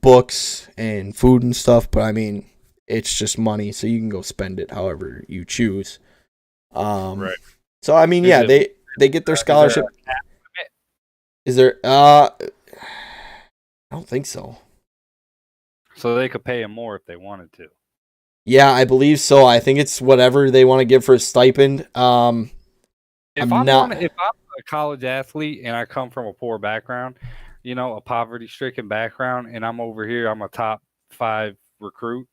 books and food and stuff, but I mean, it's just money, so you can go spend it however you choose. Right. So I mean, yeah, they get their scholarship. Is there I don't think so. So they could pay him more if they wanted to. Yeah, I believe so. I think it's whatever they want to give for a stipend. If I'm a college athlete and I come from a poor background, a poverty-stricken background, and I'm over here, I'm a top 5 recruit,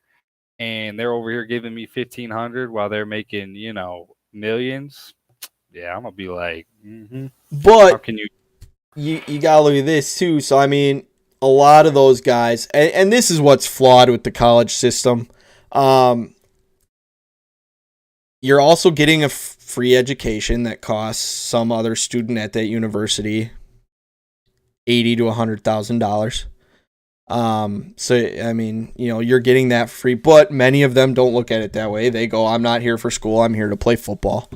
and they're over here giving me 1,500 while they're making, millions. Yeah, I'm gonna be like, how But can you? you gotta look at this too. So I mean, a lot of those guys, and this is what's flawed with the college system. You're also getting a free education that costs some other student at that university $80,000 to $100,000. So I mean, you're getting that free, but many of them don't look at it that way. They go, "I'm not here for school. I'm here to play football,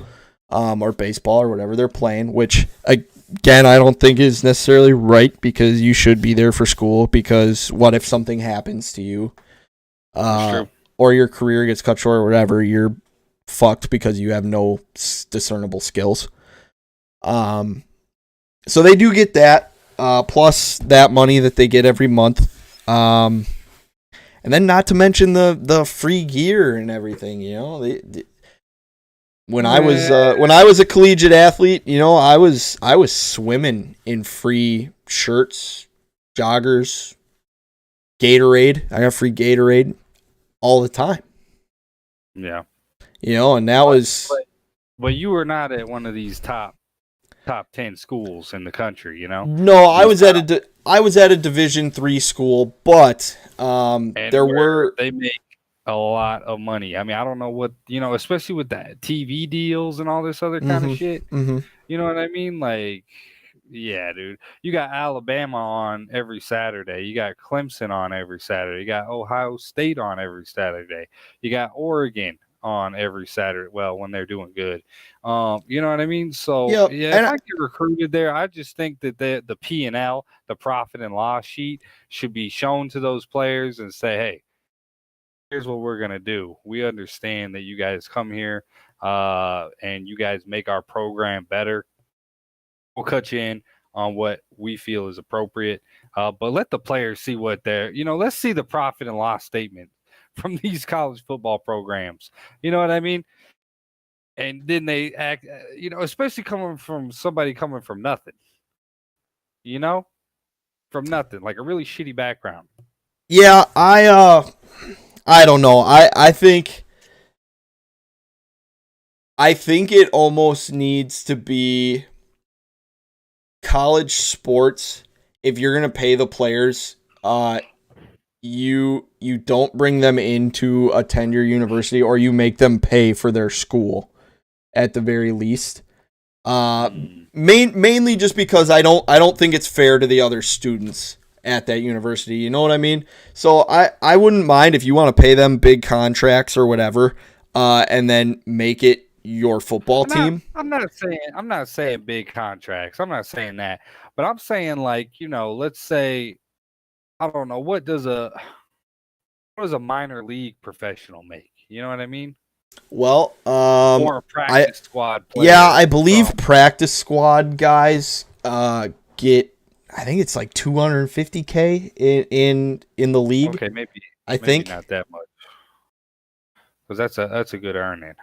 or baseball, or whatever they're playing." Which again, I don't think is necessarily right, because you should be there for school. Because what if something happens to you, or your career gets cut short, or whatever? You're fucked because you have no discernible skills. So they do get that, plus that money that they get every month. And then not to mention the free gear and everything, when I was a collegiate athlete, I was swimming in free shirts, joggers, Gatorade. I got free Gatorade all the time. Yeah. And that was. But you were not at one of these top 10 schools in the country, No, I was at a Division III school, but they make a lot of money. I mean, I don't know what, especially with that TV deals and all this other kind of shit. Mm-hmm. You know what I mean? Like, yeah, dude. You got Alabama on every Saturday. You got Clemson on every Saturday. You got Ohio State on every Saturday. You got Oregon on every Saturday. Well, when they're doing good. You know what I mean? So if I get recruited there, I just think that the P&L, the profit and loss sheet, should be shown to those players and say, hey, here's what we're gonna do. We understand that you guys come here and you guys make our program better. We'll cut you in on what we feel is appropriate. But let the players see what they're, let's see the profit and loss statement from these college football programs. You know what I mean? And then they act, especially coming from somebody coming from nothing, from nothing, like a really shitty background. Yeah, I don't know. I think it almost needs to be college sports. If you're going to pay the players, you don't bring them into a tenure university, or you make them pay for their school at the very least. Mainly just because I don't think it's fair to the other students at that university. You know what I mean? So I wouldn't mind if you want to pay them big contracts or whatever, and then make it your football team. I'm not saying big contracts. I'm not saying that. But I'm saying, like, let's say, I don't know, what does a minor league professional make? You know what I mean? Well, or a practice squad player. Yeah, I believe practice squad guys get, I think it's like $250K in the league. Okay, maybe think not that much, because that's a good earning.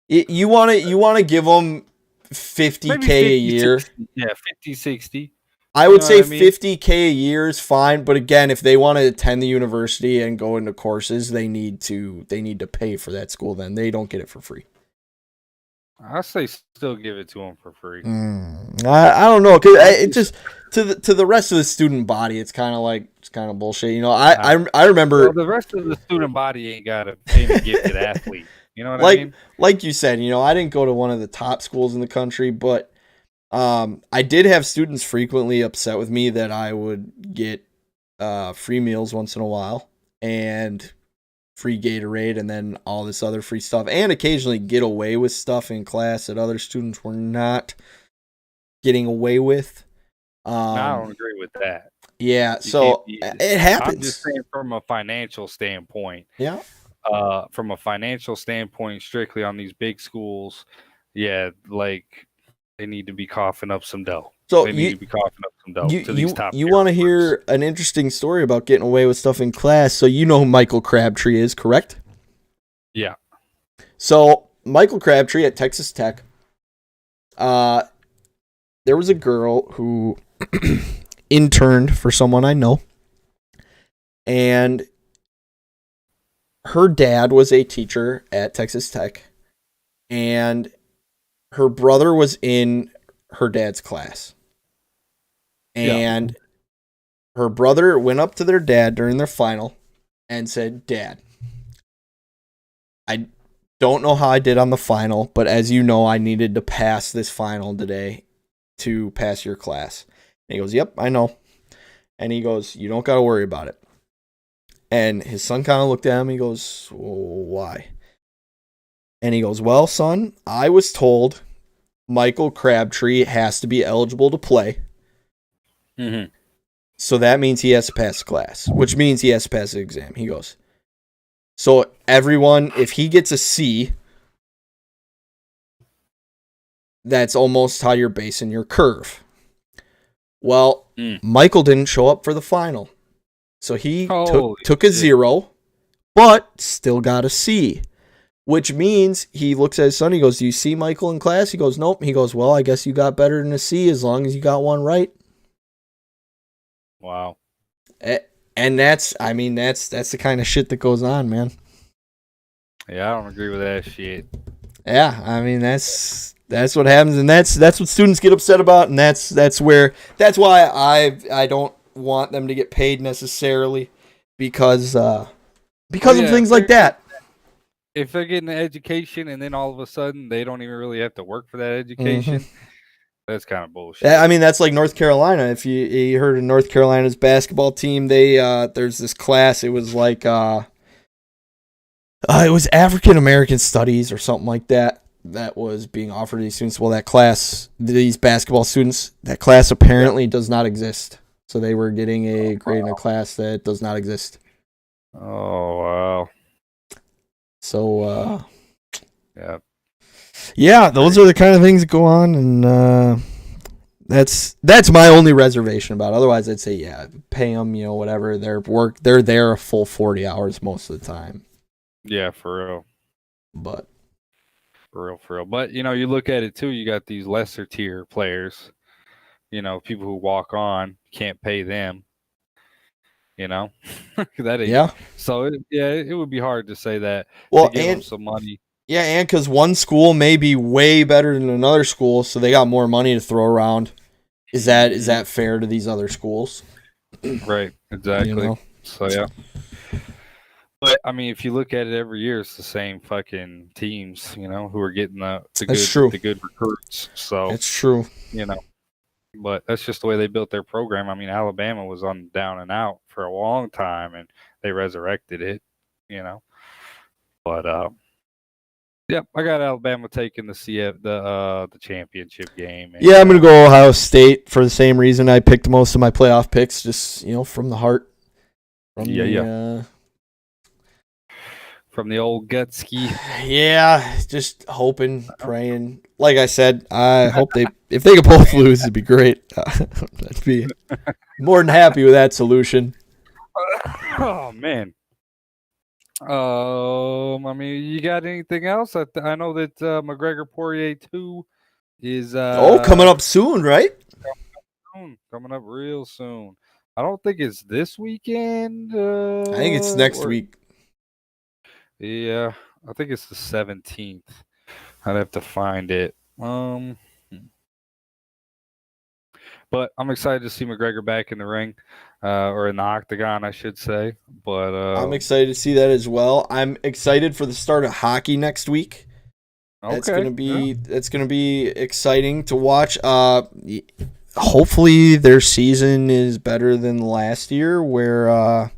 You want to give them $50K a year. 60, yeah, 50, 60. I would say $50K a year is fine, but again, if they want to attend the university and go into courses, they need to pay for that school. Then they don't get it for free. I say still give it to them for free. I don't know, because it just to the rest of the student body, it's kind of bullshit. I remember the rest of the student body ain't got a gifted athlete. You know what I mean? Like you said, I didn't go to one of the top schools in the country, but I did have students frequently upset with me that I would get free meals once in a while and free Gatorade and then all this other free stuff, and occasionally get away with stuff in class that other students were not getting away with. I don't agree with that. Yeah, it happens. I'm just saying from a financial standpoint. Yeah. From a financial standpoint, strictly on these big schools, yeah, like they need to be coughing up some dough. So they need to be coughing up some dough to these top. You want to hear an interesting story about getting away with stuff in class? So you know who Michael Crabtree is, correct? Yeah. So Michael Crabtree at Texas Tech There was a girl who interned for someone I know, and her dad was a teacher at Texas Tech, and her brother was in her dad's class. And her brother went up to their dad during their final and said, "Dad, I don't know how I did on the final, but as you know, I needed to pass this final today to pass your class." And he goes, "Yep, I know." And he goes, "You don't got to worry about it." And his son kind of looked at him. He goes, "Well, why?" And he goes, "Well, son, I was told Michael Crabtree has to be eligible to play. Mm-hmm. So that means he has to pass the class, which means he has to pass the exam." He goes, "So everyone, if he gets a C, that's almost how you're basing your curve." Well, Michael didn't show up for the final. So he took a 0, but still got a C, which means he looks at his son. He goes, "Do you see Michael in class?" He goes, "Nope." He goes, "Well, I guess you got better than a C as long as you got one right." Wow. And that's the kind of shit that goes on, man. Yeah, I don't agree with that shit. Yeah, I mean that's what happens, and that's what students get upset about, and that's why I don't want them to get paid necessarily because of things like that. If they're getting an education and then all of a sudden they don't even really have to work for that education, that's kind of bullshit. I mean, that's like North Carolina. If you heard of North Carolina's basketball team, they there's this class. It was like it was African American Studies or something like that was being offered to these students. Well, that class, these basketball students, that class apparently does not exist. So they were getting a grade in a class that does not exist. Oh, wow. So, yeah. Yeah, those are the kind of things that go on, and that's my only reservation about it. Otherwise, I'd say, yeah, pay them, whatever. They're there a full 40 hours most of the time. Yeah, for real. But. For real. But, you look at it, too, you got these lesser tier players. People who walk on, can't pay them. That ain't. Yeah. So it would be hard to say that. Well, to give them some money. Yeah, and because one school may be way better than another school, so they got more money to throw around. Is that fair to these other schools? Right. Exactly. So yeah. But I mean, if you look at it every year, it's the same fucking teams, who are getting the good recruits. So it's true. But that's just the way they built their program. I mean, Alabama was on down and out for a long time, and they resurrected it. But yeah, I got Alabama taking the championship game. And, I'm gonna go Ohio State for the same reason I picked most of my playoff picks, just from the heart. From the old Gutski. Yeah, just hoping, praying. Like I said, I hope if they could both lose, it'd be great. I'd be more than happy with that solution. Oh man. I mean, you got anything else? I know that McGregor Poirier 2 is coming up soon, right? Coming up real soon. I don't think it's this weekend. I think it's next week. Yeah, I think it's the 17th. I'd have to find it. But I'm excited to see McGregor back in the ring, or in the octagon, I should say. But I'm excited to see that as well. I'm excited for the start of hockey next week. Okay. That's gonna be exciting to watch. Hopefully their season is better than last year, where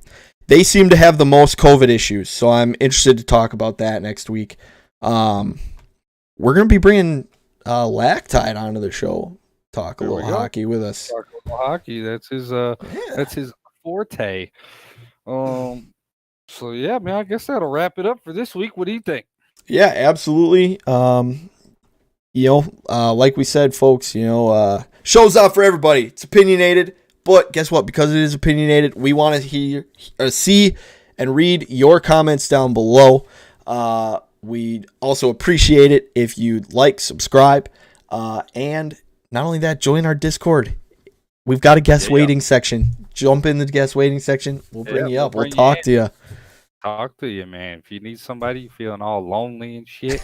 they seem to have the most COVID issues. So I'm interested to talk about that next week. We're gonna be bringing Lactide onto the show. Talk a little hockey with us. Talk a little hockey. That's his forte. So yeah, man, I guess that'll wrap it up for this week. What do you think? Yeah, absolutely. Like we said, folks, show's out for everybody. It's opinionated, but guess what? Because it is opinionated, we want to see and read your comments down below. We'd also appreciate it if you'd like, subscribe, And not only that, join our Discord. We've got a guest waiting section. Jump in the guest waiting section. We'll bring you up. We'll talk to you. Talk to you, man. If you need somebody feeling all lonely and shit,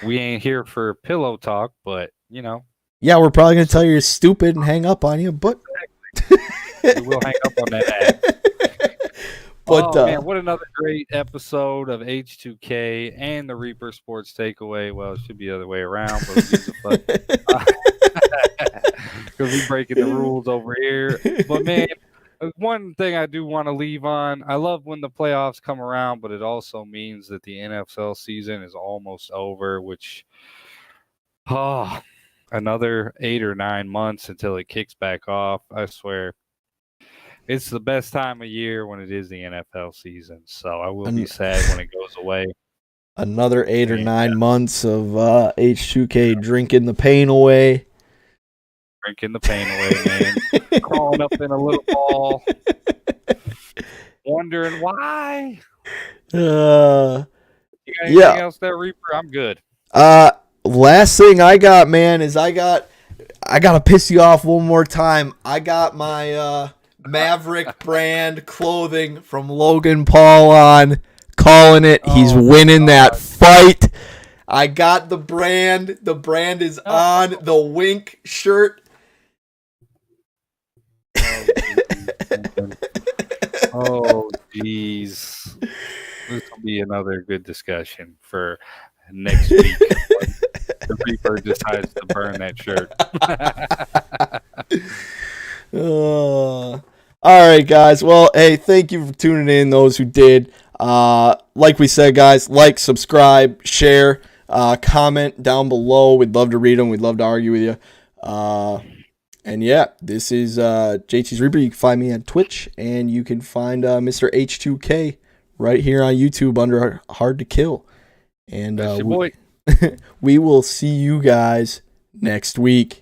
we ain't here for pillow talk, but Yeah, we're probably gonna tell you you're stupid and hang up on you, but we will hang up on that ass. But man, what another great episode of H2K and the Reaper Sports Takeaway. Well, it should be the other way around, but who gives a fuck? Because we breaking the rules over here. But man, one thing I do want to leave on, I love when the playoffs come around, but it also means that the NFL season is almost over, which another 8 or 9 months until it kicks back off. I swear. It's the best time of year when it is the NFL season. So I will be sad when it goes away. Another 8 or 9 months of H2K drinking the pain away. Drinking the pain away, man. Crawling up in a little ball. Wondering why. You got anything else there, Reaper? I'm good. Last thing I got, man, is I gotta piss you off one more time. I got my Maverick brand clothing from Logan Paul on. Calling it. He's winning that fight. I got the brand. The brand is on the Wink shirt. Oh, jeez. This will be another good discussion for next week. The Reaper decides to burn that shirt. All right, guys. Well, hey, thank you for tuning in, those who did. Like we said, guys, like, subscribe, share, comment down below. We'd love to read them. We'd love to argue with you. And yeah, this is JT's Reaper. You can find me on Twitch, and you can find Mr. H2K right here on YouTube under Hard to Kill. And That's your boy. We will see you guys next week.